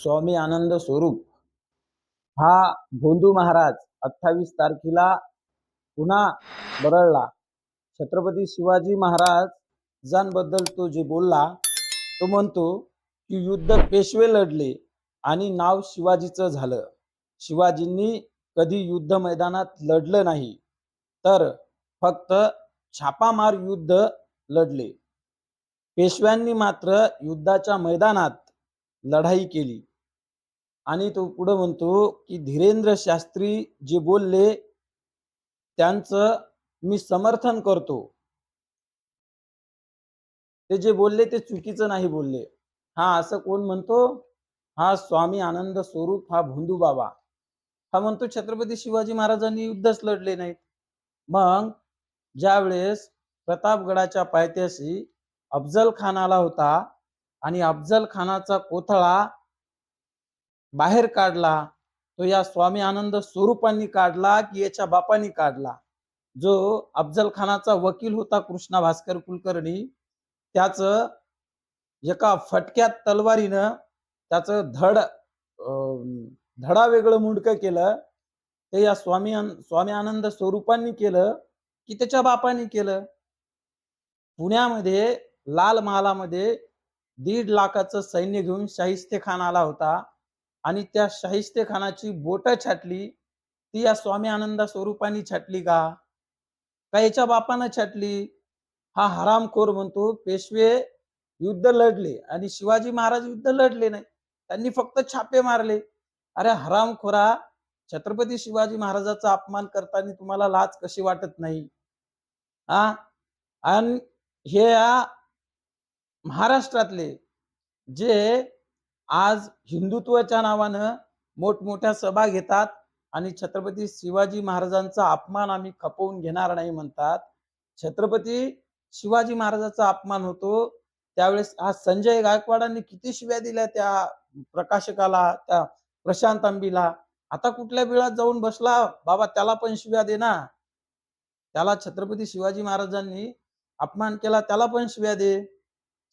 स्वामी आनंद स्वरूप हा भोंदू महाराज 28 तारखेला पुन्हा बरळला. छत्रपती शिवाजी महाराजांबद्दल तो जे बोलला, तो म्हणतो की युद्ध पेशवे लढले आणि नाव शिवाजीचं झालं. शिवाजींनी कधी युद्ध मैदानात लढलं नाही, तर फक्त छापामार युद्ध लढले. पेशव्यांनी मात्र युद्धाच्या मैदानात लढाई केली. आणि तो पुढे म्हणतो की धीरेंद्र शास्त्री जे बोलले त्यांचं मी समर्थन करतो. ते जे बोलले ते चुकीचं नाही बोलले. हा असं कोण म्हणतो? हा स्वामी आनंद स्वरूप, हा भोंदू बाबा. हा म्हणतो छत्रपती शिवाजी महाराजांनी युद्धच लढले नाहीत. मग ज्यावेळेस प्रतापगडाच्या पायथ्याशी अफजल खान आला होता आणि अफजल खानाचा कोथळा बाहेर काढला, तो या स्वामी आनंद स्वरूपांनी काढला की याच्या बापांनी काढला? जो अफजल खानाचा वकील होता कृष्णा भास्कर कुलकर्णी, त्याचं एका फटक्यात तलवारीनं त्याचं धडा वेगळं मुंडकं केलं. ते या स्वामी आनंद स्वरूपांनी केलं की त्याच्या बापांनी केलं? पुण्यामध्ये लाल महालामध्ये 1.5 लाखाचं सैन्य घेऊन शाहिस्ते खान आला होता आणि त्या शाहिस्ते खानाची बोट छाटली, ती या स्वामी आनंद स्वरूपांनी छाटली का? का याच्या बापानं छाटली? हा हरामखोर म्हणतो पेशवे युद्ध लढले आणि शिवाजी महाराज युद्ध लढले नाही, त्यांनी फक्त छापे मारले. अरे हरामखोरा, छत्रपती शिवाजी महाराजाचा अपमान करताना तुम्हाला लाज कशी वाटत नाही? हा, आणि हे महाराष्ट्रातले जे आज हिंदुत्वाच्या नावानं मोठमोठ्या सभा घेतात आणि छत्रपती शिवाजी महाराजांचा अपमान आम्ही खपवून घेणार नाही म्हणतात. छत्रपती शिवाजी महाराजांचा अपमान होतो त्यावेळेस आज संजय गायकवाडांनी किती शिव्या दिल्या त्या प्रकाशकाला, त्या प्रशांत आंबीला. आता कुठल्या बिळात जाऊन बसला बाबा, त्याला पण शिव्या दे ना. त्याला छत्रपती शिवाजी महाराजांनी अपमान केला, त्याला पण शिव्या दे.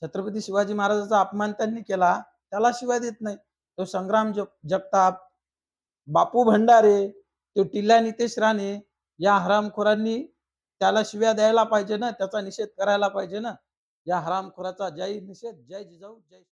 छत्रपती शिवाजी महाराजांचा अपमान त्यांनी केला, त्याला शिव्या देत नाही. तो संग्राम जगताप, बापू भंडारे, तो टिल्ला नितेश राणे, या हरामखोरांनी त्याला शिव्या द्यायला पाहिजे ना, त्याचा निषेध करायला पाहिजे ना. या हरामखोराचा जय निषेध, जय जिजाऊ, जय